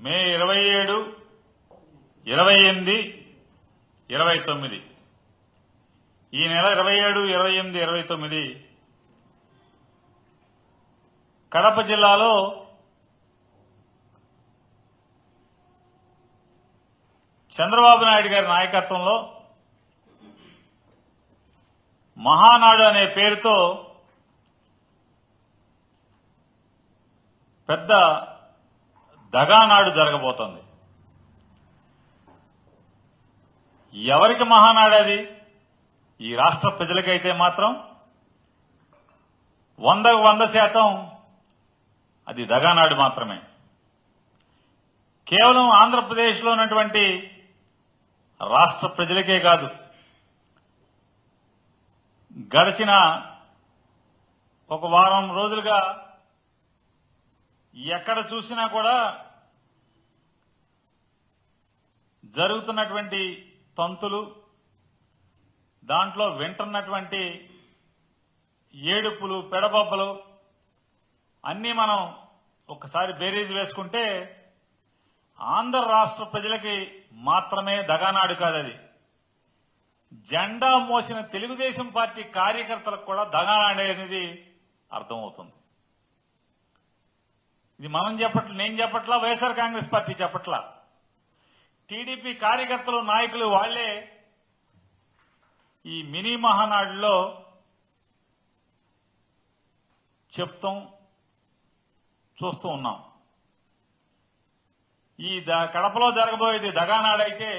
మే 27, 28, 29 ఈ నెల 27, 28, 29 కడప జిల్లాలో చంద్రబాబు నాయుడు గారి నాయకత్వంలో మహానాడు అనే పేరుతో పెద్ద దగానాడు జరగబోతోంది. ఎవరికి మహానాడు అది? ఈ రాష్ట్ర ప్రజలకైతే మాత్రం 100% అది దగానాడు మాత్రమే. కేవలం ఆంధ్రప్రదేశ్లో ఉన్నటువంటి రాష్ట్ర ప్రజలకే కాదు, గడిచిన ఒక వారం రోజులుగా ఎక్కడ చూసినా కూడా జరుగుతున్నటువంటి తంతులు, దాంట్లో వింటున్నటువంటి ఏడుపులు, పెడబొబ్బలు అన్నీ మనం ఒకసారి బేరీజ్ వేసుకుంటే ఆంధ్ర రాష్ట్ర ప్రజలకి మాత్రమే దగానాడు కాదది. జెండా మోసిన తెలుగుదేశం పార్టీ కార్యకర్తలకు కూడా దగానాడు అనేది అర్థమవుతుంది. ఇది మనం చెప్పట్ల, నేను చెప్పట్లా, వైఎస్ఆర్ కాంగ్రెస్ పార్టీ చెప్పట్లా. టీడీపీ కార్యకర్తలు, నాయకులు వాళ్లే ఈ మినీ మహానాడులో చెప్తాం, చూస్తూ ఉన్నాం. ఈ కడపలో జరగబోయేది దగానాడైతే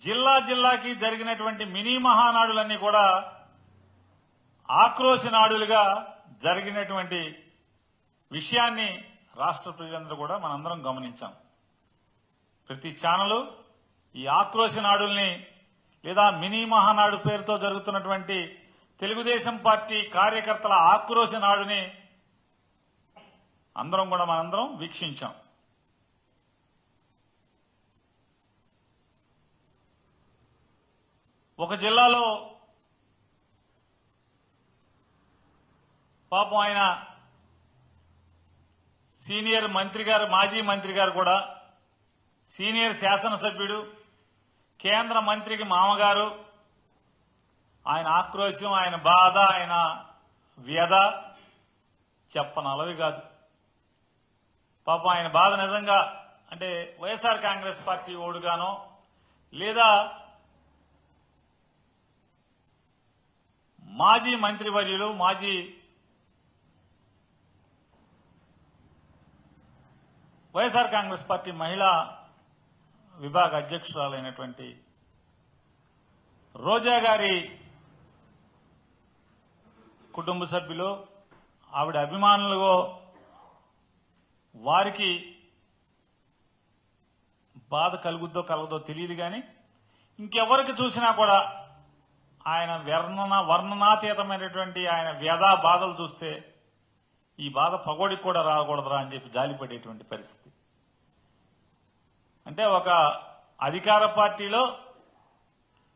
జిల్లా జిల్లాకి జరిగినటువంటి మినీ మహానాడులన్నీ కూడా ఆక్రోశ నాడులుగా జరిగినటువంటి విషయాన్ని రాష్ట్ర ప్రజలందరూ కూడా మనందరం గమనించాం. ప్రతి ఛానలు ఈ ఆక్రోశ నాడుల్ని లేదా మినీ మహానాడు పేరుతో జరుగుతున్నటువంటి తెలుగుదేశం పార్టీ కార్యకర్తల ఆక్రోశ నాడుని మనందరం వీక్షించాం. ఒక జిల్లాలో పాపం ఆయన సీనియర్ మంత్రి గారు, మాజీ మంత్రి గారు కూడా, సీనియర్ శాసనసభ్యుడు, కేంద్ర మంత్రికి మామగారు, ఆయన ఆక్రోశం, ఆయన బాధ, ఆయన వ్యధ చెప్పనలవి కాదు. పాపం ఆయన బాధ నిజంగా అంటే వైఎస్ఆర్ కాంగ్రెస్ పార్టీ ఓడుగానో లేదా మాజీ మంత్రివర్యులు, మాజీ వైఎస్ఆర్ కాంగ్రెస్ పార్టీ మహిళా విభాగ అధ్యక్షురాలైనటువంటి రోజా గారి కుటుంబ సభ్యులు, ఆవిడ అభిమానులు, వారికి బాధ కలుగుద్దో కలగదో తెలియదు. కానీ ఇంకెవరికి చూసినా కూడా ఆయన వర్ణనాతీతమైనటువంటి ఆయన వ్యధా బాధలు చూస్తే ఈ బాధ పగోడికి కూడా రాకూడదురా అని చెప్పి జాలిపడేటువంటి పరిస్థితి. అంటే ఒక అధికార పార్టీలో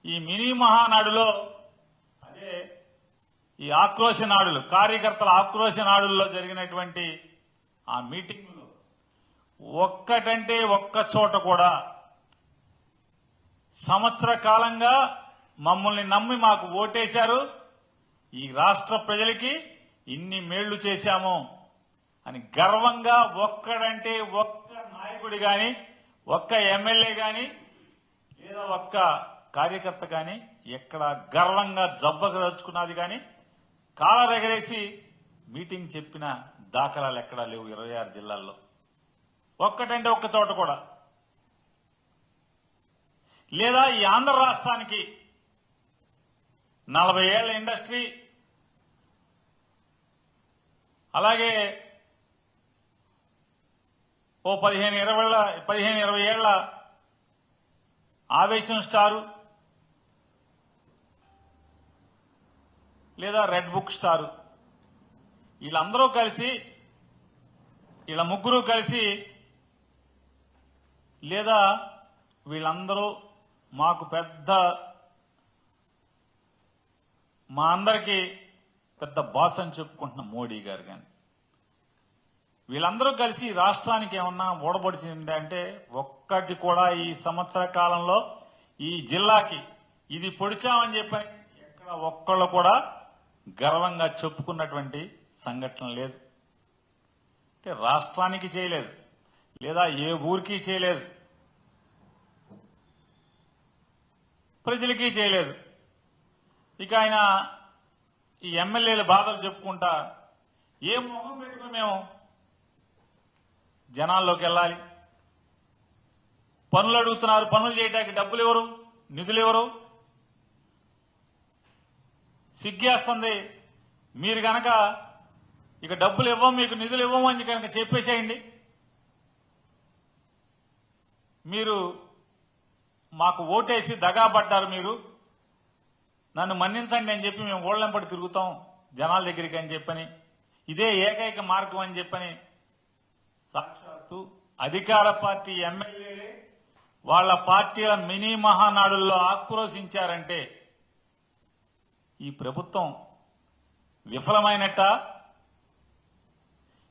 ఈ మినీ మహానాడులో, అదే ఈ ఆక్రోశ నాడులు, కార్యకర్తల ఆక్రోశ నాడుల్లో జరిగినటువంటి ఆ మీటింగులో ఒక్కటంటే ఒక్క చోట కూడా సంవత్సర కాలంగా మమ్మల్ని నమ్మి మాకు ఓటేశారు, ఈ రాష్ట్ర ప్రజలకి ఇన్ని మేళ్లు చేశాము అని గర్వంగా ఒక్కడంటే ఒక్క నాయకుడి గాని, ఒక్క ఎమ్మెల్యే గాని, లేదా ఒక్క కార్యకర్త గాని ఎక్కడ గర్వంగా జబ్బగలుచుకున్నది కానీ కాలరెగరేసి మీటింగ్ చెప్పిన దాఖలాలు ఎక్కడా లేవు 26 జిల్లాల్లో. ఒక్కటంటే ఒక్క చోట కూడా. లేదా ఈ ఆంధ్ర రాష్ట్రానికి 40 ఏళ్ల ఇండస్ట్రీ, అలాగే ఓ 15-20 ఏళ్ల ఆవేశం స్టారు, లేదా రెడ్ బుక్ స్టారు, వీళ్ళందరూ కలిసి, వీళ్ళ ముగ్గురు కలిసి, లేదా వీళ్ళందరూ మాకు మా అందరికీ పెద్ద బాస్ అని చెప్పుకుంటున్న మోడీ గారు కానీ, వీళ్ళందరూ కలిసి రాష్ట్రానికి ఏమన్నా ఊడబడిచింది అంటే ఒక్కటి కూడా ఈ సంవత్సర కాలంలో ఈ జిల్లాకి ఇది పొడిచామని చెప్పని ఎక్కడ ఒక్కళ్ళు కూడా గర్వంగా చెప్పుకున్నటువంటి సంఘటన లేదు. అంటే రాష్ట్రానికి చేయలేదు, లేదా ఏ ఊరికి చేయలేదు, ప్రజలకి చేయలేదు. ఇక ఆయన ఈ ఎమ్మెల్యేల బాధలు చెప్పుకుంటా ఏ మొహం పెట్టుకుని మేము జనాల్లోకి వెళ్ళాలి? పనులు అడుగుతున్నారు, పనులు చేయడానికి డబ్బులు ఎవరు, నిధులు ఎవరు? సిగ్గేస్తుంది. మీరు గనక ఇక డబ్బులు ఇవ్వం, మీకు నిధులు ఇవ్వము అని కనుక చెప్పేసేయండి. మీరు మాకు ఓటేసి దగాబడ్డారు, మీరు నన్ను మన్నించండి అని చెప్పి మేము ఓళ్ళెంపడి తిరుగుతాం జనాల దగ్గరికి అని చెప్పని, ఇదే ఏకైక మార్గం అని చెప్పని సాక్షాత్తు అధికార పార్టీ ఎమ్మెల్యేలే వాళ్ళ పార్టీల మినీ మహానాడుల్లో ఆక్రోశించారంటే ఈ ప్రభుత్వం విఫలమైనట్ట?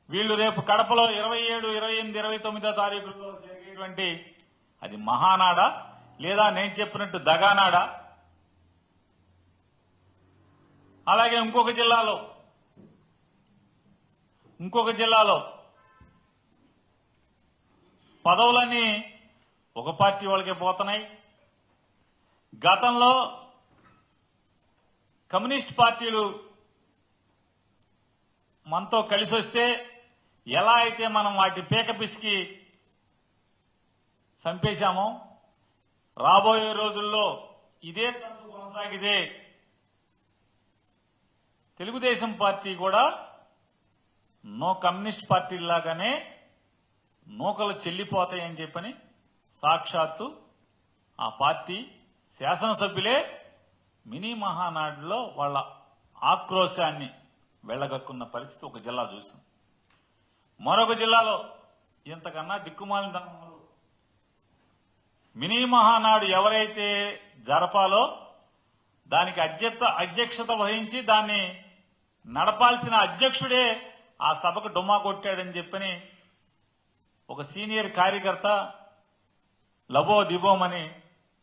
వీళ్ళు రేపు కడపలో 27, 28, 29 తారీఖుల్లో జరిగేటువంటి అది మహానాడా, లేదా నేను చెప్పినట్టు దగానాడా? అలాగే ఇంకొక జిల్లాలో పదవులన్నీ ఒక పార్టీ వాళ్ళకే పోతున్నాయి. గతంలో కమ్యూనిస్ట్ పార్టీలు మనతో కలిసి వస్తే ఎలా అయితే మనం వాటి పీక పిసికి చంపేశామో, రాబోయే రోజుల్లో ఇదే తంతు కొనసాగితే తెలుగుదేశం పార్టీ కూడా కమ్యూనిస్ట్ పార్టీలాగానే నూకలు చెల్లిపోతాయని చెప్పని సాక్షాత్తు ఆ పార్టీ శాసనసభ్యులే మినీ మహానాడులో వాళ్ళ ఆక్రోశాన్ని వెళ్లగక్కున్న పరిస్థితి ఒక జిల్లా చూసాం. మరొక జిల్లాలో ఇంతకన్నా దిక్కుమాలిన ధనంలో మినీ మహానాడు ఎవరైతే జరపాలో దానికి అధ్యక్షత వహించి దాన్ని నడపాల్సిన అధ్యక్షుడే ఆ సభకు డుమ్మా కొట్టాడని చెప్పని ఒక సీనియర్ కార్యకర్త లబో దిబోమని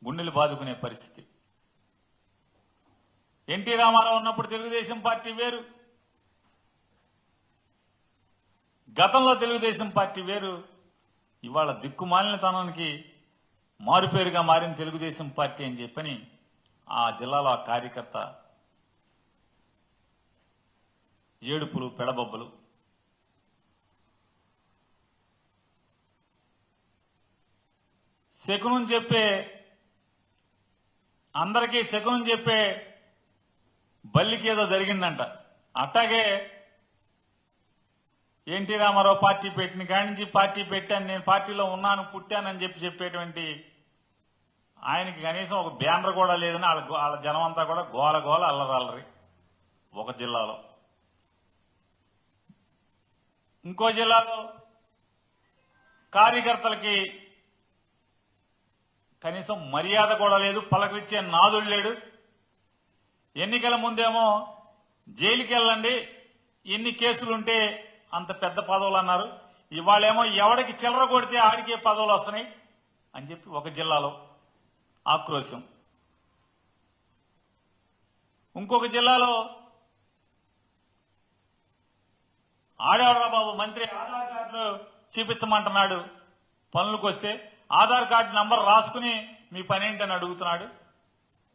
గుండెలు బాదుకునే పరిస్థితి. ఎన్టీ రామారావు ఉన్నప్పుడు తెలుగుదేశం పార్టీ వేరు, గతంలో తెలుగుదేశం పార్టీ వేరు. ఇవాళ దిక్కుమాలినతనానికి మారుపేరుగా మారిన తెలుగుదేశం పార్టీ అని చెప్పని ఆ జిల్లాలో ఆ కార్యకర్త ఏడుపులు, పెడబొబ్బలు. శకునం చెప్పే, అందరికీ శకునం చెప్పే బల్లికి ఏదో జరిగిందంట. అట్టాగే ఎన్టీ రామారావు పార్టీ పెట్టిన కాడి నుంచి పార్టీ పెట్టాను, నేను పార్టీలో ఉన్నాను, పుట్టానని చెప్పేటువంటి ఆయనకి కనీసం ఒక బ్యానర్ కూడా లేదని వాళ్ళ జనం అంతా కూడా గోల అల్లరి ఒక జిల్లాలో. ఇంకో జిల్లాలో కార్యకర్తలకి కనీసం మర్యాద కూడా లేదు, పలకరించే నాదుడు లేడు. ఎన్నికల ముందేమో జైలుకి వెళ్ళండి, ఎన్ని కేసులుంటే అంత పెద్ద పదవులు అన్నారు. ఇవాళేమో ఎవడికి చిల్లర కొడితే ఆడికే పదవులు వస్తున్నాయి అని చెప్పి ఒక జిల్లాలో ఆక్రోశం. ఇంకొక జిల్లాలో ఆడేవరా బాబు మంత్రి ఆధార్ కార్డులు చూపించమంటున్నాడు, పనులకు వస్తే ఆధార్ కార్డు నంబర్ రాసుకుని మీ పని ఏంటని అడుగుతున్నాడు.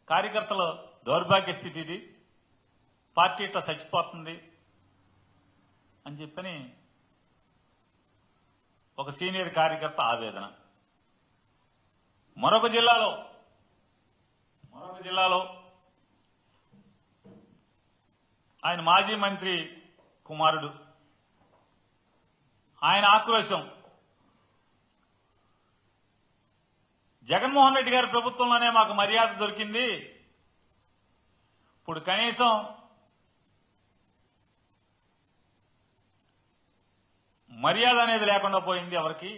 కార్యకర్తల దౌర్భాగ్య స్థితి ఇది, పార్టీ ఇట్లా చచ్చిపోతుంది అని చెప్పని ఒక సీనియర్ కార్యకర్త ఆవేదన. మరొక జిల్లాలో ఆయన మాజీ మంత్రి కుమారుడు, ఆయన ఆక్రోశం. జగన్మోహన్ రెడ్డి గారి ప్రభుత్వంలోనే మాకు మర్యాద దొరికింది, ఇప్పుడు కనీసం మర్యాద అనేది లేకుండా పోయింది ఎవరికి.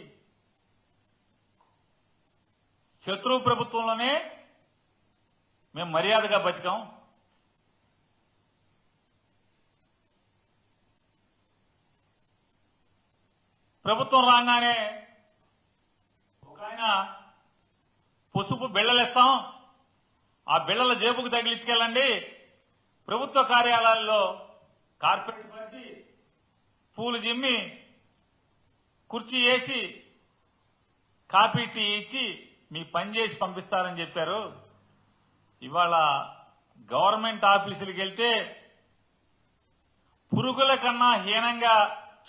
శత్రువు ప్రభుత్వంలోనే మేము మర్యాదగా బతికాం, ప్రభుత్వం రాగానే ఒక ఆయన పసుపు బిళ్ళలేస్తాం, ఆ బిళ్ళల జేబుకు తగిలించుకెళ్ళండి, ప్రభుత్వ కార్యాలయాల్లో కార్పెట్ పరిచి పూలు జిమ్మి కుర్చీ వేసి కాఫీ టీ ఇచ్చి మీ పని చేసి పంపిస్తారని చెప్పారు. ఇవాళ గవర్నమెంట్ ఆఫీసులకు వెళ్తే పురుగుల కన్నా హీనంగా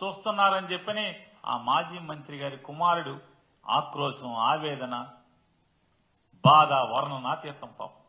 చూస్తున్నారని చెప్పని ఆ మాజీ మంత్రి గారి కుమారుడు ఆక్రోశం, ఆవేదన, బాధ వర్ణనాతీతం పాపం.